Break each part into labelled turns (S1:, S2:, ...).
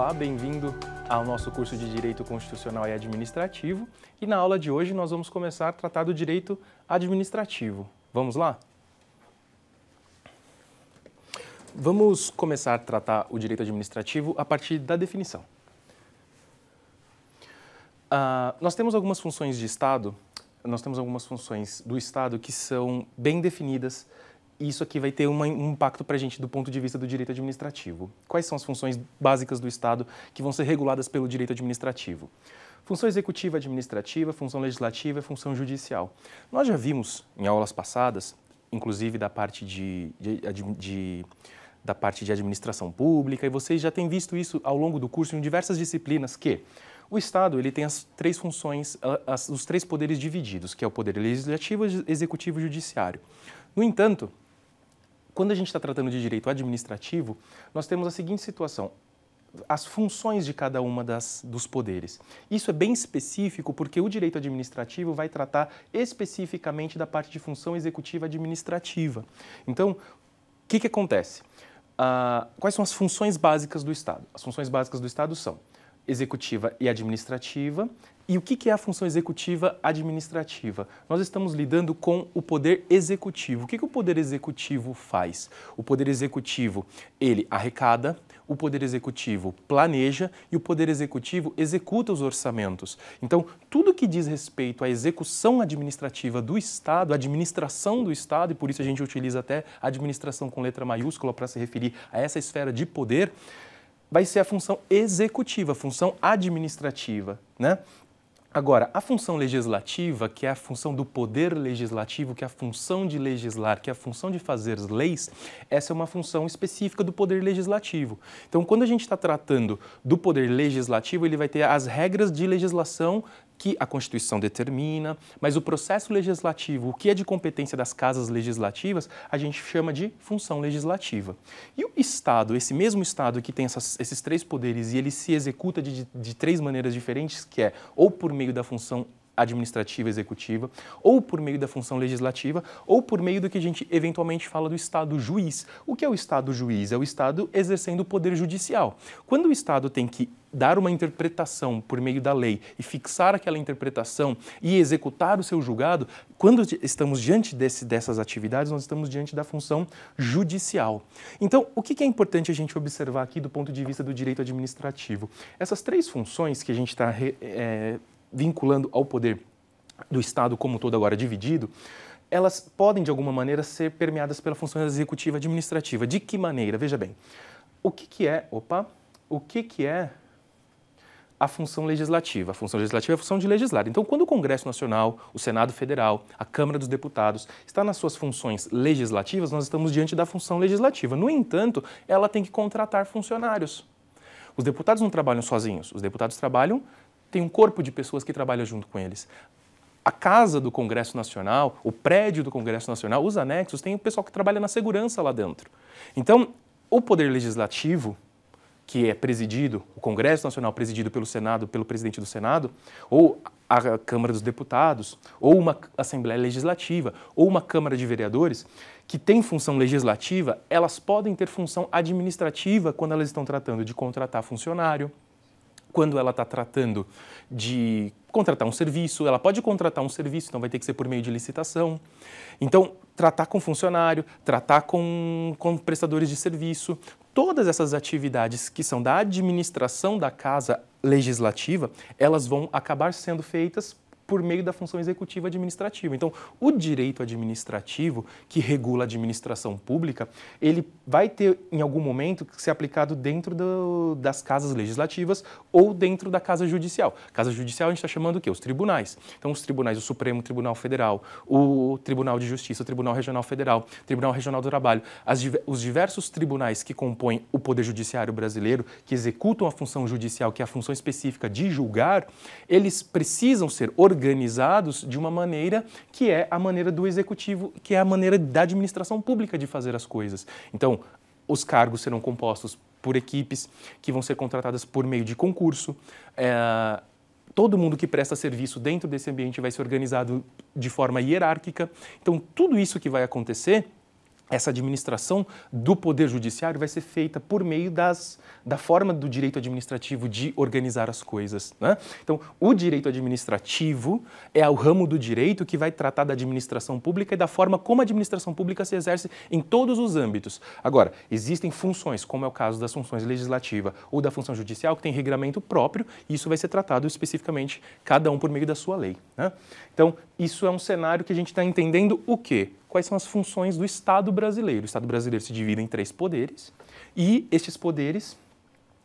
S1: Olá, bem-vindo ao nosso curso de Direito Constitucional e Administrativo. E na aula de hoje nós vamos começar a tratar do direito administrativo. Vamos lá? Vamos começar a tratar o direito administrativo a partir da definição. Nós temos algumas funções de Estado, nós temos algumas funções do Estado que são bem definidas. E isso aqui vai ter um impacto para a gente do ponto de vista do direito administrativo. Quais são as funções básicas do Estado que vão ser reguladas pelo direito administrativo? Função executiva administrativa, função legislativa e função judicial. Nós já vimos em aulas passadas, inclusive da parte da parte de administração pública, e vocês já têm visto isso ao longo do curso em diversas disciplinas, que o Estado ele tem as três funções, os três poderes divididos, que é o poder legislativo, executivo e judiciário. No entanto, quando a gente está tratando de direito administrativo, nós temos a seguinte situação: as funções de cada uma dos poderes. Isso é bem específico porque o direito administrativo vai tratar especificamente da parte de função executiva administrativa. Então, o que acontece? Quais são as funções básicas do Estado? As funções básicas do Estado são executiva e administrativa. E o que é a função executiva administrativa? Nós estamos lidando com o poder executivo. O que o poder executivo faz? O poder executivo, ele arrecada, o poder executivo planeja e o poder executivo executa os orçamentos. Então, tudo que diz respeito à execução administrativa do Estado, a administração do Estado, e por isso a gente utiliza até administração com letra maiúscula para se referir a essa esfera de poder, vai ser a função executiva, a função administrativa, né? Agora, a função legislativa, que é a função do poder legislativo, que é a função de legislar, que é a função de fazer leis, essa é uma função específica do poder legislativo. Então, quando a gente está tratando do poder legislativo, ele vai ter as regras de legislação que a Constituição determina, mas o processo legislativo, o que é de competência das casas legislativas, a gente chama de função legislativa. E o Estado, esse mesmo Estado que tem esses três poderes e ele se executa de três maneiras diferentes, que é ou por meio da função administrativa executiva, ou por meio da função legislativa, ou por meio do que a gente eventualmente fala do Estado juiz. O que é o Estado juiz? É o Estado exercendo o poder judicial. Quando o Estado tem que dar uma interpretação por meio da lei e fixar aquela interpretação e executar o seu julgado, quando estamos diante dessas atividades, nós estamos diante da função judicial. Então, o que é importante a gente observar aqui do ponto de vista do direito administrativo? Essas três funções que a gente está vinculando ao poder do Estado como um todo agora dividido, elas podem, de alguma maneira, ser permeadas pela função executiva administrativa. De que maneira? Veja bem, o que é a função legislativa? A função legislativa é a função de legislar. Então, quando o Congresso Nacional, o Senado Federal, a Câmara dos Deputados está nas suas funções legislativas, nós estamos diante da função legislativa. No entanto, ela tem que contratar funcionários. Os deputados não trabalham sozinhos, os deputados tem um corpo de pessoas que trabalham junto com eles. A casa do Congresso Nacional, o prédio do Congresso Nacional, os anexos, tem o pessoal que trabalha na segurança lá dentro. Então, o poder legislativo, que é presidido, o Congresso Nacional presidido pelo Senado, pelo presidente do Senado, ou a Câmara dos Deputados, ou uma Assembleia Legislativa, ou uma Câmara de Vereadores, que tem função legislativa, elas podem ter função administrativa quando elas estão tratando de contratar funcionário, quando ela está tratando de contratar um serviço, ela pode contratar um serviço, então vai ter que ser por meio de licitação. Então, tratar com funcionário, tratar com prestadores de serviço, todas essas atividades que são da administração da Casa Legislativa, elas vão acabar sendo feitas por meio da função executiva administrativa. Então, o direito administrativo, que regula a administração pública, ele vai ter, em algum momento, que ser aplicado dentro das casas legislativas ou dentro da Casa Judicial. Casa Judicial a gente está chamando o quê? Os tribunais. Então, os tribunais, o Supremo Tribunal Federal, o Tribunal de Justiça, o Tribunal Regional Federal, o Tribunal Regional do Trabalho, os diversos tribunais que compõem o Poder Judiciário brasileiro, que executam a função judicial, que é a função específica de julgar, eles precisam ser organizados de uma maneira que é a maneira do executivo, que é a maneira da administração pública de fazer as coisas. Então, os cargos serão compostos por equipes que vão ser contratadas por meio de concurso. Todo mundo que presta serviço dentro desse ambiente vai ser organizado de forma hierárquica. Então, tudo isso que vai acontecer essa administração do Poder Judiciário vai ser feita por meio da forma do direito administrativo de organizar as coisas, né? Então, o direito administrativo é o ramo do direito que vai tratar da administração pública e da forma como a administração pública se exerce em todos os âmbitos. Agora, existem funções, como é o caso das funções legislativa ou da função judicial, que tem regramento próprio, e isso vai ser tratado especificamente, cada um por meio da sua lei, né? Então, isso é um cenário que a gente está entendendo o quê? Quais são as funções do Estado brasileiro. O Estado brasileiro se divide em 3 poderes e estes poderes,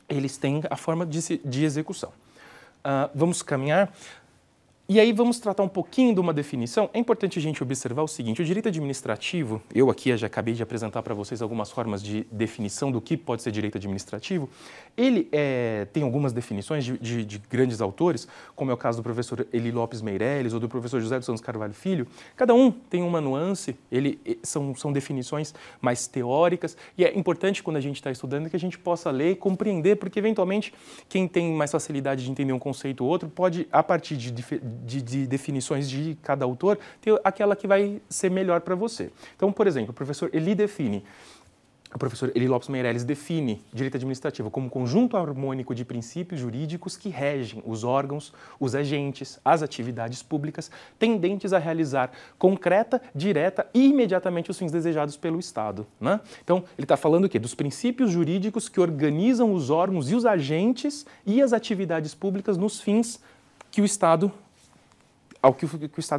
S1: eles têm a forma de execução. Vamos caminhar. E aí vamos tratar um pouquinho de uma definição. É importante a gente observar o seguinte: o direito administrativo, eu aqui já acabei de apresentar para vocês algumas formas de definição do que pode ser direito administrativo. Ele tem algumas definições de grandes autores, como é o caso do professor Eli Lopes Meirelles ou do professor José dos Santos Carvalho Filho. Cada um tem uma nuance, são definições mais teóricas, e é importante quando a gente está estudando que a gente possa ler e compreender, porque eventualmente quem tem mais facilidade de entender um conceito ou outro pode, a partir de definições de cada autor, ter aquela que vai ser melhor para você. Então, por exemplo, o professor Eli Lopes Meirelles define direito administrativo como um conjunto harmônico de princípios jurídicos que regem os órgãos, os agentes, as atividades públicas, tendentes a realizar concreta, direta e imediatamente os fins desejados pelo Estado, né? Então, ele está falando o quê? Dos princípios jurídicos que organizam os órgãos e os agentes e as atividades públicas nos fins que o Estado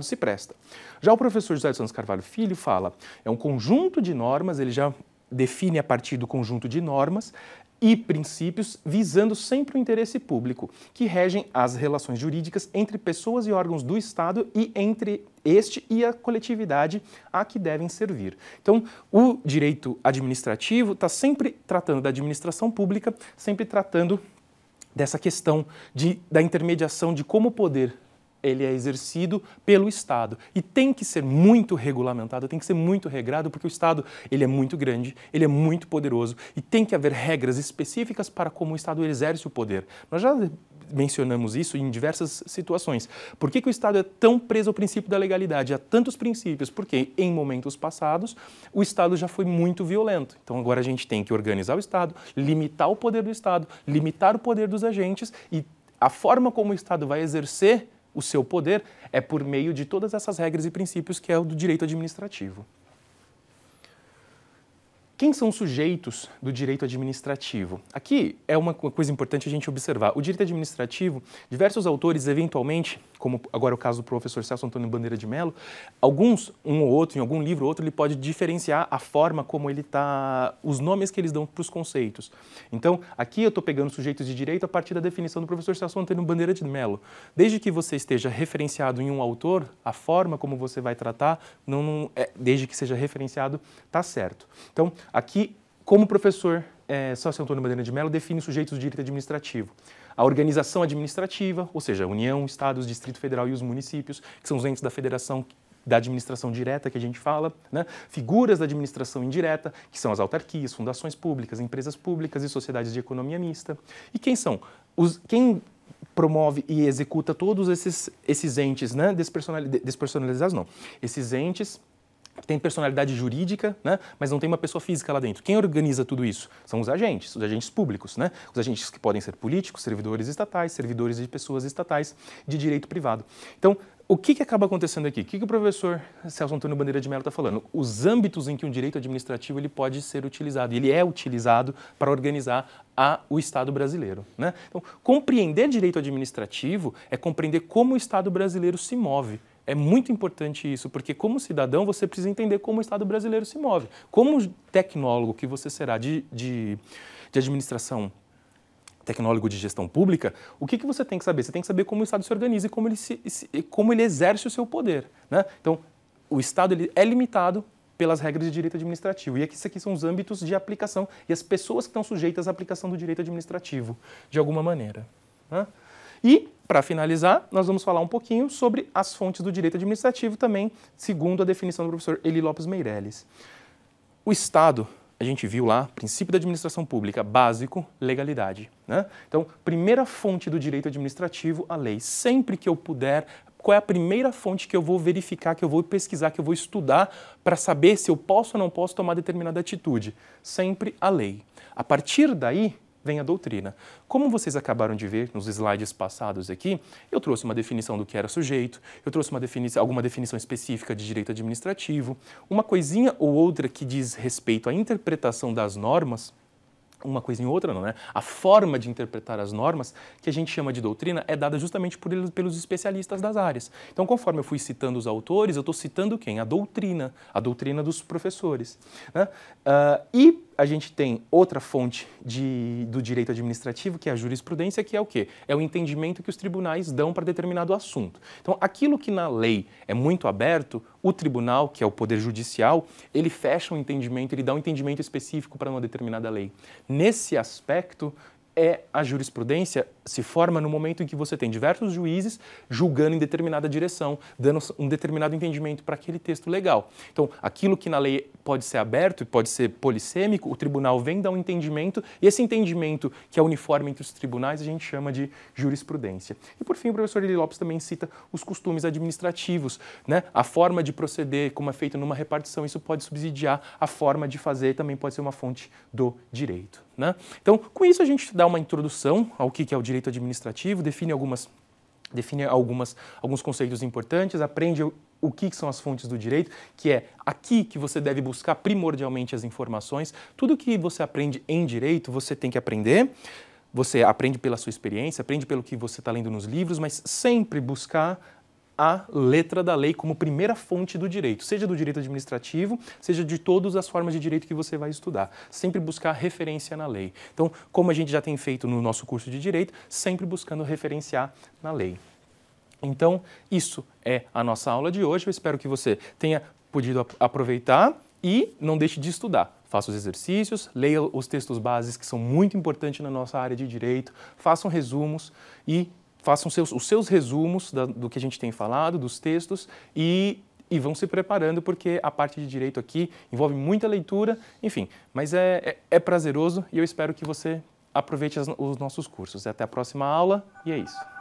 S1: se presta. Já o professor José dos Santos Carvalho Filho fala, é um conjunto de normas, ele já define a partir do conjunto de normas e princípios visando sempre o interesse público, que regem as relações jurídicas entre pessoas e órgãos do Estado e entre este e a coletividade a que devem servir. Então, o direito administrativo está sempre tratando da administração pública, sempre tratando dessa questão da intermediação de como o poder ele é exercido pelo Estado e tem que ser muito regulamentado, tem que ser muito regrado, porque o Estado ele é muito grande, ele é muito poderoso e tem que haver regras específicas para como o Estado exerce o poder. Nós já mencionamos isso em diversas situações. Por que o Estado é tão preso ao princípio da legalidade? Há tantos princípios, porque em momentos passados o Estado já foi muito violento. Então agora a gente tem que organizar o Estado, limitar o poder do Estado, limitar o poder dos agentes, e a forma como o Estado vai exercer o seu poder é por meio de todas essas regras e princípios que é o do direito administrativo. Quem são os sujeitos do direito administrativo? Aqui é uma coisa importante a gente observar. O direito administrativo, diversos autores, eventualmente, como agora é o caso do professor Celso Antônio Bandeira de Mello, alguns, um ou outro, em algum livro ou outro, ele pode diferenciar a forma como ele está, os nomes que eles dão para os conceitos. Então, aqui eu estou pegando sujeitos de direito a partir da definição do professor Celso Antônio Bandeira de Mello. Desde que você esteja referenciado em um autor, a forma como você vai tratar, desde que seja referenciado, está certo. Então, aqui, como o professor Celso Antônio Bandeira de Mello define os sujeitos do direito administrativo. A organização administrativa, ou seja, a União, Estados, Distrito Federal e os municípios, que são os entes da federação da administração direta que a gente fala, né? Figuras da administração indireta, que são as autarquias, fundações públicas, empresas públicas e sociedades de economia mista. E quem são? Quem promove e executa todos esses entes, né? Despersonalizados não. Esses entes tem personalidade jurídica, né, mas não tem uma pessoa física lá dentro. Quem organiza tudo isso? São os agentes públicos, né? Os agentes que podem ser políticos, servidores estatais, servidores de pessoas estatais de direito privado. Então, o que acaba acontecendo aqui? O que o professor Celso Antônio Bandeira de Mello está falando? Os âmbitos em que um direito administrativo ele pode ser utilizado. Ele é utilizado para organizar o Estado brasileiro, né? Então, compreender direito administrativo é compreender como o Estado brasileiro se move. É muito importante isso, porque como cidadão você precisa entender como o Estado brasileiro se move. Como tecnólogo que você será de administração, tecnólogo de gestão pública, o que você tem que saber? Você tem que saber como o Estado se organiza e como ele exerce o seu poder, né? Então, o Estado ele é limitado pelas regras de direito administrativo. E esses aqui são os âmbitos de aplicação e as pessoas que estão sujeitas à aplicação do direito administrativo, de alguma maneira, né? E, para finalizar, nós vamos falar um pouquinho sobre as fontes do direito administrativo também, segundo a definição do professor Eli Lopes Meirelles. O Estado, a gente viu lá, princípio da administração pública, básico, legalidade, né? Então, primeira fonte do direito administrativo, a lei. Sempre que eu puder qual é a primeira fonte que eu vou verificar, que eu vou pesquisar, que eu vou estudar para saber se eu posso ou não posso tomar determinada atitude? Sempre a lei. A partir daí, vem a doutrina. Como vocês acabaram de ver nos slides passados aqui, eu trouxe uma definição do que era sujeito, eu trouxe alguma definição específica de direito administrativo, uma coisinha ou outra que diz respeito à interpretação das normas, uma coisinha ou outra não, né? A forma de interpretar as normas, que a gente chama de doutrina, é dada justamente pelos especialistas das áreas. Então, conforme eu fui citando os autores, eu estou citando quem? A doutrina dos professores, né? E a gente tem outra fonte do direito administrativo, que é a jurisprudência, que é o quê? É o entendimento que os tribunais dão para determinado assunto. Então, aquilo que na lei é muito aberto, o tribunal, que é o poder judicial, ele fecha um entendimento, ele dá um entendimento específico para uma determinada lei. Nesse aspecto, a jurisprudência se forma no momento em que você tem diversos juízes julgando em determinada direção, dando um determinado entendimento para aquele texto legal. Então, aquilo que na lei pode ser aberto e pode ser polissêmico, o tribunal vem dar um entendimento, e esse entendimento que é uniforme entre os tribunais a gente chama de jurisprudência. E por fim, o professor Eli Lopes também cita os costumes administrativos, né? A forma de proceder, como é feito numa repartição, isso pode subsidiar a forma de fazer, também pode ser uma fonte do direito, né? Então, com isso a gente dá uma introdução ao que é o direito administrativo, define alguns conceitos importantes, aprende o que são as fontes do direito, que é aqui que você deve buscar primordialmente as informações. Tudo que você aprende em direito, você tem que aprender. Você aprende pela sua experiência, aprende pelo que você está lendo nos livros, mas sempre buscar a letra da lei como primeira fonte do direito, seja do direito administrativo, seja de todas as formas de direito que você vai estudar. Sempre buscar referência na lei. Então, como a gente já tem feito no nosso curso de direito, sempre buscando referenciar na lei. Então, isso é a nossa aula de hoje. Eu espero que você tenha podido aproveitar e não deixe de estudar. Faça os exercícios, leia os textos bases que são muito importantes na nossa área de direito, façam resumos e façam os seus resumos do que a gente tem falado, dos textos, e vão se preparando, porque a parte de direito aqui envolve muita leitura, enfim, mas é prazeroso e eu espero que você aproveite os nossos cursos. Até a próxima aula e é isso.